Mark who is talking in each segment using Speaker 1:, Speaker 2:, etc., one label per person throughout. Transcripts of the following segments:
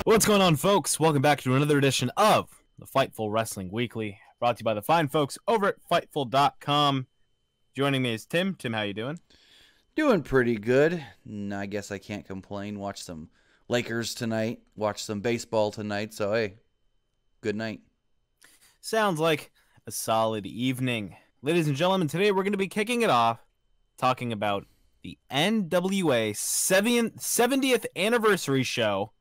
Speaker 1: What's going on, folks? Welcome back to another edition of the Fightful Wrestling Weekly, brought to you by the fine folks over at Fightful.com. Joining me is Tim. Tim, how you doing?
Speaker 2: Doing pretty good. I guess I can't complain. Watch some Lakers tonight. Watch some baseball tonight. So, hey, good night.
Speaker 1: Sounds like a solid evening. Ladies and gentlemen, today we're going to be kicking it off talking about the NWA 70th anniversary show.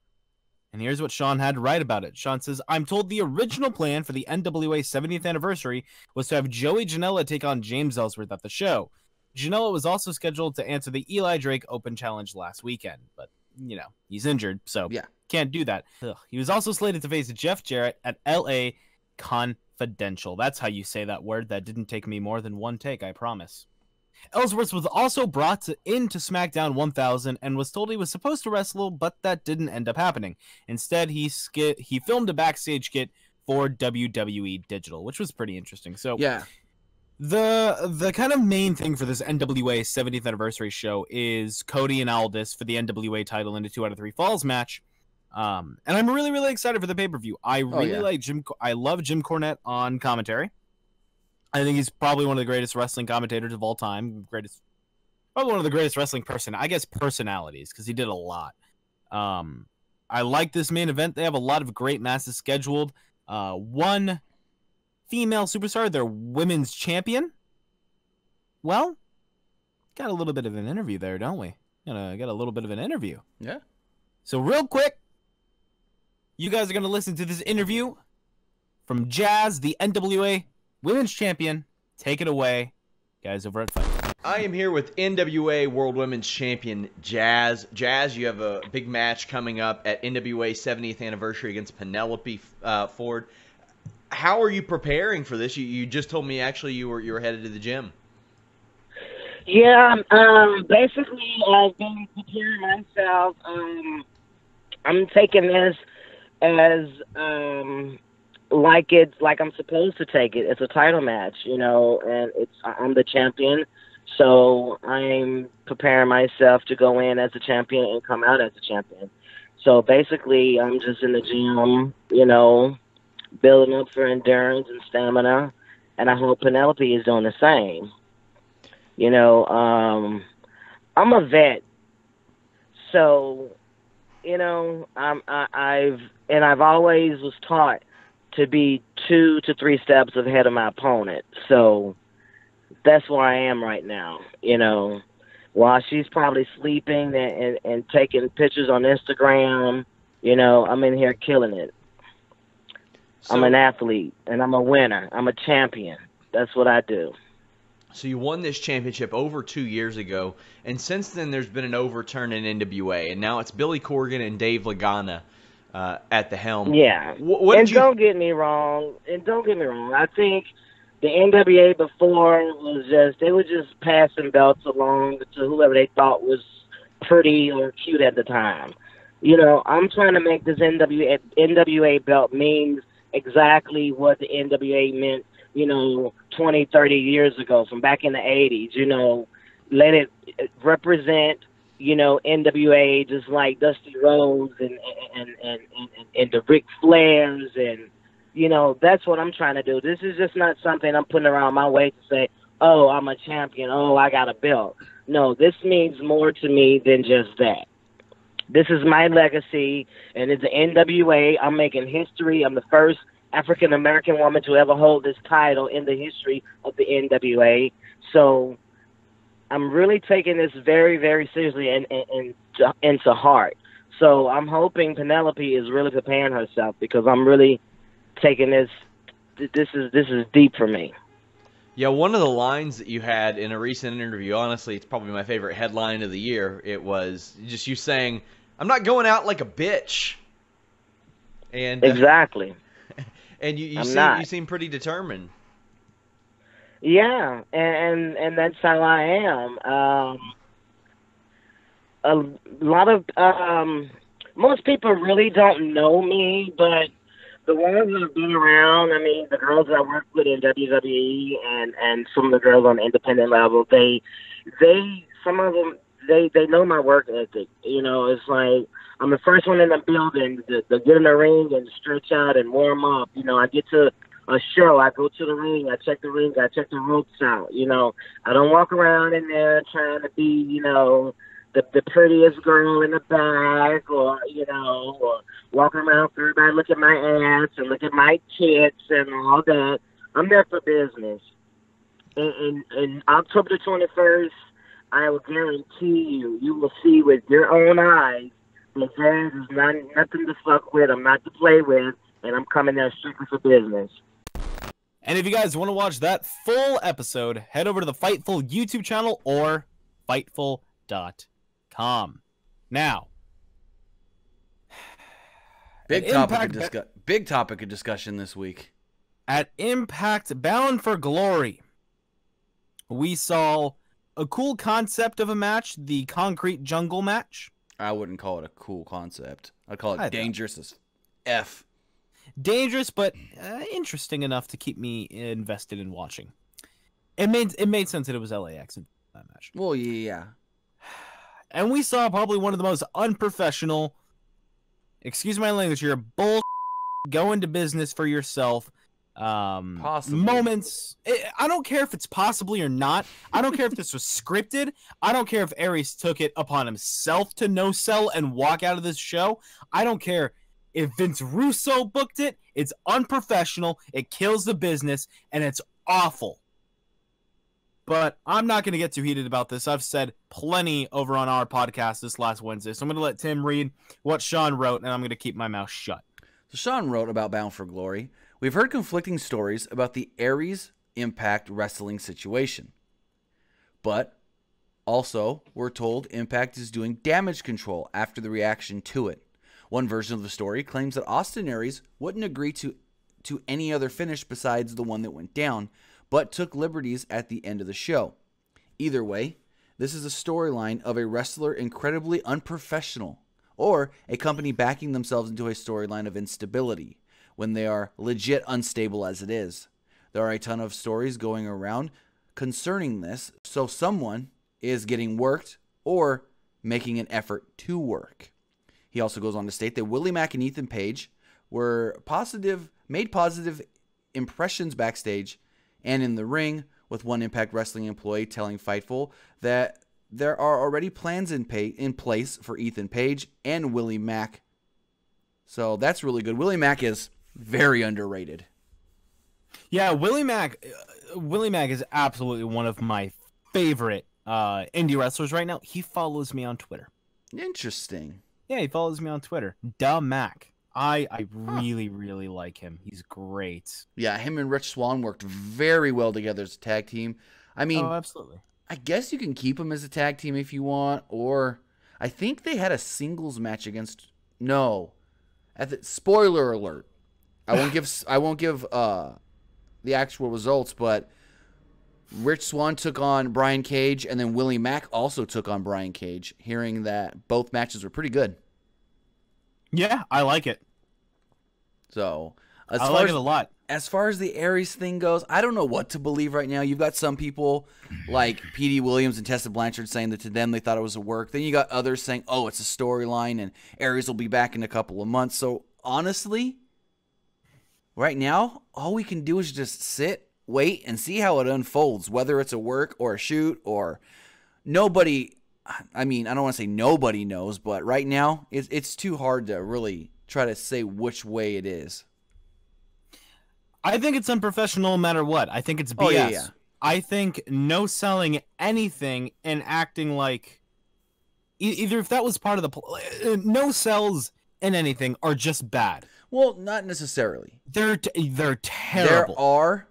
Speaker 1: And here's what Sean had to write about it. Sean says, I'm told the original plan for the NWA 70th anniversary was to have Joey Janela take on James Ellsworth at the show. Janela was also scheduled to answer the Eli Drake Open Challenge last weekend, but, you know, he's injured, so can't do that. He was also slated to face Jeff Jarrett at LA Confidential. That's how you say that word. That didn't take me more than one take, I promise. Ellsworth was also brought into SmackDown 1000 and was told he was supposed to wrestle, but that didn't end up happening. Instead, he filmed a backstage skit for WWE Digital, which was pretty interesting. So
Speaker 2: yeah,
Speaker 1: the kind of main thing for this NWA 70th anniversary show is Cody and Aldis for the NWA title in a 2 out of 3 falls match. And I'm really, really excited for the pay-per-view. I love Jim Cornette on commentary. I think he's probably one of the greatest wrestling commentators of all time. Probably one of the greatest wrestling personalities, because he did a lot. I like this main event. They have a lot of great matches scheduled. One female superstar, their women's champion. Well, got a little bit of an interview there, don't we? Got a little bit of an interview.
Speaker 2: Yeah. So
Speaker 1: real quick, you guys are going to listen to this interview from Jazz, the NWA Women's Champion. Take it away, guys, over at Fight.
Speaker 3: I am here with NWA World Women's Champion Jazz. Jazz, you have a big match coming up at NWA 70th Anniversary against Penelope Ford. How are you preparing for this? You just told me actually you were headed to the gym.
Speaker 4: Yeah, basically I've been preparing myself. I'm taking this as like I'm supposed to take it. It's a title match, you know, and I'm the champion, so I'm preparing myself to go in as a champion and come out as a champion. So basically, I'm just in the gym, you know, building up for endurance and stamina, and I hope Penelope is doing the same. You know, I'm a vet, so you know, I've always was taught to be 2 to 3 steps ahead of my opponent. So that's where I am right now. You know, while she's probably sleeping and taking pictures on Instagram, you know, I'm in here killing it. So, I'm an athlete, and I'm a winner. I'm a champion. That's what I do.
Speaker 3: So you won this championship over 2 years ago, and since then there's been an overturn in NWA, and now it's Billy Corgan and Dave Lagana at the helm.
Speaker 4: Yeah. Don't get me wrong. I think the NWA before they were just passing belts along to whoever they thought was pretty or cute at the time. You know, I'm trying to make this NWA belt mean exactly what the NWA meant, you know, 20, 30 years ago, from back in the 80s. You know, let it represent, you know, NWA, just like Dusty Rhodes and the Ric Flairs, and you know, that's what I'm trying to do. This is just not something I'm putting around my way to say, oh, I'm a champion, oh, I got a belt. No, this means more to me than just that. This is my legacy, and it's the NWA. I'm making history. I'm the first African-American woman to ever hold this title in the history of the NWA. So I'm really taking this very, very seriously and to heart. So I'm hoping Penelope is really preparing herself, because I'm really taking this. This is deep for me.
Speaker 3: Yeah, one of the lines that you had in a recent interview, honestly, it's probably my favorite headline of the year. It was just you saying, "I'm not going out like a bitch." And
Speaker 4: exactly.
Speaker 3: And you seem pretty determined.
Speaker 4: Yeah, and that's how I am. A lot of most people really don't know me, but the ones that have been around, I mean, the girls that I work with in WWE and some of the girls on the independent level, some of them, they know my work ethic. You know, it's like I'm the first one in the building to get in the ring and stretch out and warm up. You know, I get to a show, I go to the ring, I check the ring, I check the ropes out. You know, I don't walk around in there trying to be, you know, the prettiest girl in the back, or you know, or walking around for everybody look at my ass and look at my tits and all that. I'm there for business. In October the 21st, I will guarantee you will see with your own eyes that Jazz is nothing to fuck with. I'm not to play with, and I'm coming there strictly for business.
Speaker 1: And if you guys want to watch that full episode, head over to the Fightful YouTube channel or Fightful.com. Now,
Speaker 2: Big topic of discussion this week.
Speaker 1: At Impact Bound for Glory, we saw a cool concept of a match, the Concrete Jungle match.
Speaker 2: I wouldn't call it a cool concept. I'd call it dangerous as F.
Speaker 1: Dangerous, but interesting enough to keep me invested in watching. It made sense that it was LAX in that match.
Speaker 2: Well, yeah.
Speaker 1: And we saw probably one of the most unprofessional, excuse my language here, bull go into business for yourself moments. I don't care if it's possibly or not. I don't care if this was scripted. I don't care if Aries took it upon himself to no sell and walk out of this show. I don't care if Vince Russo booked it. It's unprofessional. It kills the business, and it's awful. But I'm not going to get too heated about this. I've said plenty over on our podcast this last Wednesday, so I'm going to let Tim read what Sean wrote, and I'm going to keep my mouth shut.
Speaker 2: So Sean wrote about Bound for Glory. We've heard conflicting stories about the Aries Impact wrestling situation. But also, we're told Impact is doing damage control after the reaction to it. One version of the story claims that Austin Aries wouldn't agree to any other finish besides the one that went down, but took liberties at the end of the show. Either way, this is a storyline of a wrestler incredibly unprofessional, or a company backing themselves into a storyline of instability, when they are legit unstable as it is. There are a ton of stories going around concerning this, so someone is getting worked or making an effort to work. He also goes on to state that Willie Mack and Ethan Page were made positive impressions backstage and in the ring, with one Impact Wrestling employee telling Fightful that there are already plans in place for Ethan Page and Willie Mack. So that's really good. Willie Mack is very underrated.
Speaker 1: Yeah, Willie Mack is absolutely one of my favorite indie wrestlers right now. He follows me on Twitter.
Speaker 2: Interesting.
Speaker 1: Yeah, he follows me on Twitter. Mac. I really, really like him. He's great.
Speaker 2: Yeah, him and Rich Swann worked very well together as a tag team. I mean,
Speaker 1: absolutely.
Speaker 2: I guess you can keep them as a tag team if you want, or I think they had a singles match against. No, spoiler alert. I won't give the actual results, but Rich Swann took on Brian Cage, and then Willie Mack also took on Brian Cage. Hearing that both matches were pretty good.
Speaker 1: Yeah, I like it.
Speaker 2: So,
Speaker 1: I like it a lot.
Speaker 2: As far as the Aries thing goes, I don't know what to believe right now. You've got some people like P.D. Williams and Tessa Blanchard saying that to them they thought it was a work. Then you got others saying, oh, it's a storyline and Aries will be back in a couple of months. So, honestly, right now, all we can do is just sit, wait, and see how it unfolds, whether it's a work or a shoot or nobody. I mean, I don't want to say nobody knows, but right now it's too hard to really try to say which way it is.
Speaker 1: I think it's unprofessional no matter what. I think it's BS.
Speaker 2: Oh, yeah.
Speaker 1: I think no selling anything and acting like either if that was part of the no sells in anything are just bad.
Speaker 2: Well, not necessarily.
Speaker 1: They're terrible.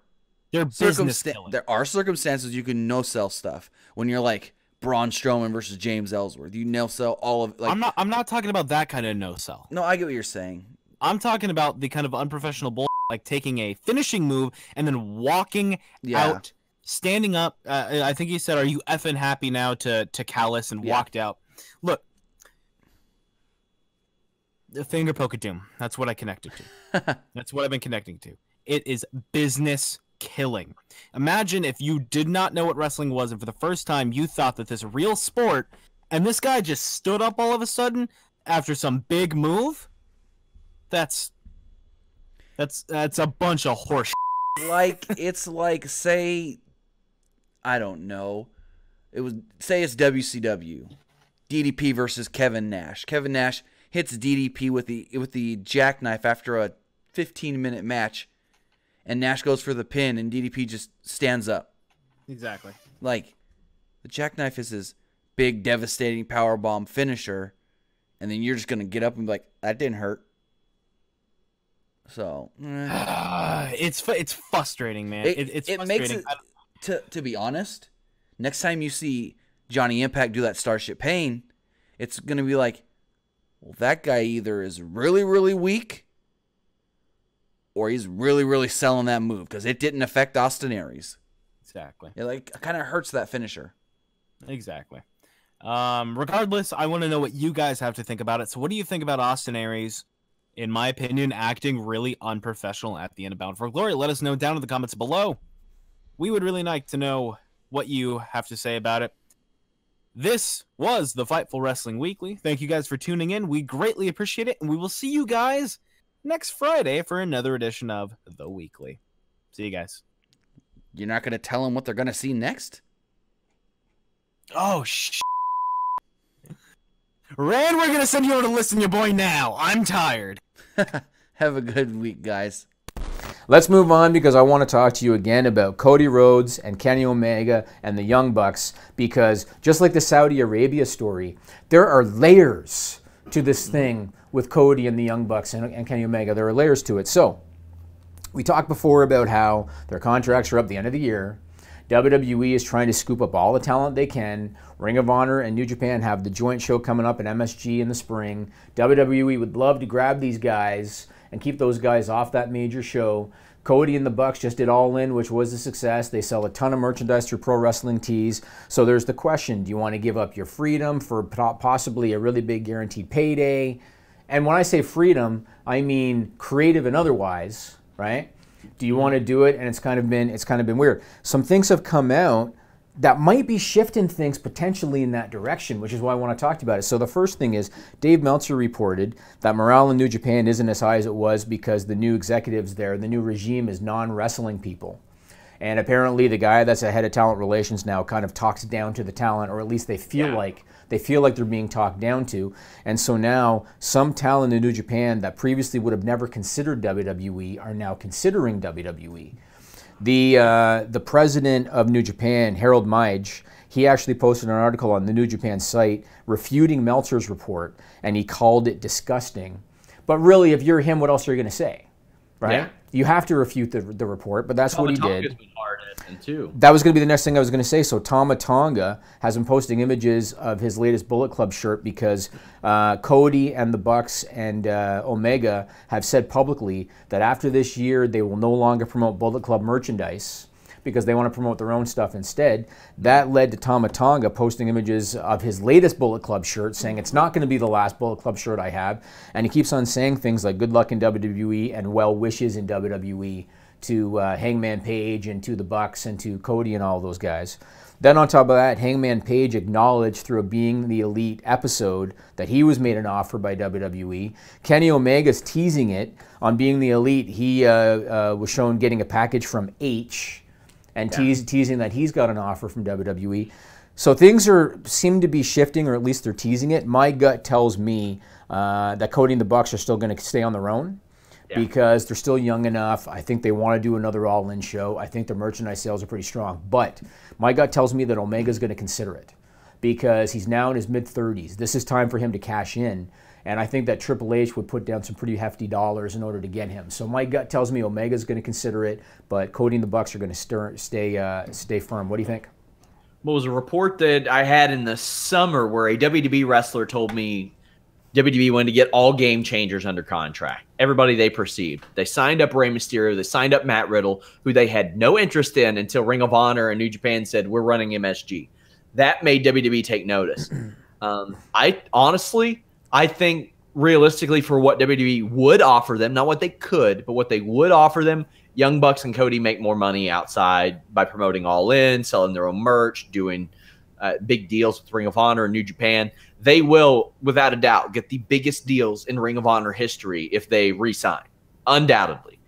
Speaker 1: They're business killing.
Speaker 2: There are circumstances you can no sell stuff when you're like Braun Strowman versus James Ellsworth. You no sell all of like.
Speaker 1: I'm not talking about that kind of no sell.
Speaker 2: No, I get what you're saying.
Speaker 1: I'm talking about the kind of unprofessional bull, like taking a finishing move and then walking out, standing up. I think he said, "Are you effing happy now?" to Callis and walked out. Look, the finger poke of doom. That's what I connected to. That's what I've been connecting to. It is business killing. Imagine if you did not know what wrestling was, and for the first time you thought that this real sport and this guy just stood up all of a sudden after some big move. That's a bunch of horse.
Speaker 2: Like, it's like, say, I don't know. Say it's WCW. DDP versus Kevin Nash. Kevin Nash hits DDP with the jackknife after a 15-minute match, and Nash goes for the pin, and DDP just stands up.
Speaker 1: Exactly.
Speaker 2: Like, the jackknife is his big, devastating powerbomb finisher, and then you're just gonna get up and be like, that didn't hurt. So
Speaker 1: it's frustrating, man. It's
Speaker 2: it
Speaker 1: frustrating.
Speaker 2: makes it to be honest. Next time you see Johnny Impact do that Starship Pain, it's gonna be like, well, that guy either is really, really weak, or he's really, really selling that move because it didn't affect Austin Aries.
Speaker 1: Exactly.
Speaker 2: It kind of hurts that finisher.
Speaker 1: Exactly. Regardless, I want to know what you guys have to think about it. So what do you think about Austin Aries, in my opinion, acting really unprofessional at the end of Bound for Glory? Let us know down in the comments below. We would really like to know what you have to say about it. This was the Fightful Wrestling Weekly. Thank you guys for tuning in. We greatly appreciate it, and we will see you guys next Friday for another edition of The Weekly. See you guys.
Speaker 2: You're not going to tell them what they're going to see next?
Speaker 1: Oh, Rand, we're going to send you over to listen, your boy, now. I'm tired.
Speaker 2: Have a good week, guys.
Speaker 5: Let's move on because I want to talk to you again about Cody Rhodes and Kenny Omega and the Young Bucks, because just like the Saudi Arabia story, there are layers to this thing with Cody and the Young Bucks and Kenny Omega. There are layers to it. So we talked before about how their contracts are up at the end of the year. WWE is trying to scoop up all the talent they can. Ring of Honor and New Japan have the joint show coming up at MSG in the spring. WWE would love to grab these guys and keep those guys off that major show. Cody and the Bucks just did All In, which was a success. They sell a ton of merchandise through Pro Wrestling Tees. So there's the question, do you want to give up your freedom for possibly a really big guaranteed payday? And when I say freedom, I mean creative and otherwise, right? Do you want to do it? And it's kind of been weird. Some things have come out that might be shifting things potentially in that direction, which is why I want to talk about it. So the first thing is Dave Meltzer reported that morale in New Japan isn't as high as it was because the new executives there, the new regime is non-wrestling people. And apparently the guy that's the head of talent relations now kind of talks down to the talent, or at least they feel like they're being talked down to. And so now some talent in New Japan that previously would have never considered WWE are now considering WWE. The president of New Japan, Harold Meij, he actually posted an article on the New Japan site refuting Meltzer's report, and he called it disgusting. But really, if you're him, what else are you going to say, right? Yeah. You have to refute the report, but that's what he did.
Speaker 3: Too.
Speaker 5: That was going to be the next thing I was going to say. So Tama Tonga has been posting images of his latest Bullet Club shirt because Cody and the Bucks and Omega have said publicly that after this year they will no longer promote Bullet Club merchandise because they want to promote their own stuff instead. That led to Tama Tonga posting images of his latest Bullet Club shirt saying it's not going to be the last Bullet Club shirt I have. And he keeps on saying things like good luck in WWE and well wishes in WWE to Hangman Page and to the Bucks and to Cody and all those guys. Then on top of that, Hangman Page acknowledged through a Being the Elite episode that he was made an offer by WWE. Kenny Omega's teasing it on Being the Elite. He was shown getting a package from H and teasing that he's got an offer from WWE. So things seem to be shifting, or at least they're teasing it. My gut tells me that Cody and the Bucks are still going to stay on their own. Because they're still young enough. I think they want to do another All-In show. I think their merchandise sales are pretty strong. But my gut tells me that Omega's going to consider it because he's now in his mid-30s. This is time for him to cash in. And I think that Triple H would put down some pretty hefty dollars in order to get him. So my gut tells me Omega's going to consider it, but Cody and the Bucks are going to stay firm. What do you think?
Speaker 3: Well, it was a report that I had in the summer where a WWE wrestler told me WWE wanted to get all Game Changers under contract. Everybody they perceived. They signed up Rey Mysterio. They signed up Matt Riddle, who they had no interest in until Ring of Honor and New Japan said, we're running MSG. That made WWE take notice. I think realistically for what WWE would offer them, not what they could, but what they would offer them, Young Bucks and Cody make more money outside by promoting All In, selling their own merch, doing big deals with Ring of Honor and New Japan. They will, without a doubt, get the biggest deals in Ring of Honor history if they re-sign, undoubtedly.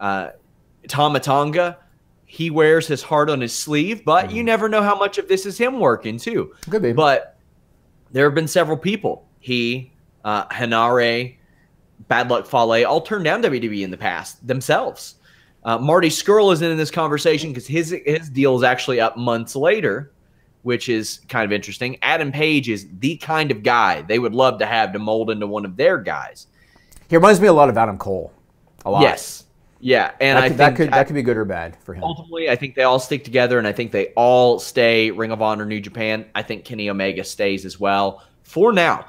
Speaker 3: Tama Tonga, he wears his heart on his sleeve, but you never know how much of this is him working too.
Speaker 5: Could be.
Speaker 3: But there have been several people. He, Hanare, Bad Luck Fale, all turned down WWE in the past themselves. Marty Scurll is in this conversation because his deal is actually up months later, which is kind of interesting. Adam Page is the kind of guy they would love to have to mold into one of their guys.
Speaker 5: He reminds me a lot of Adam Cole. A lot.
Speaker 3: Yes. Yeah. And
Speaker 5: that could be good or bad for him.
Speaker 3: Ultimately, I think they all stick together, and I think they all stay Ring of Honor, New Japan. I think Kenny Omega stays as well for now.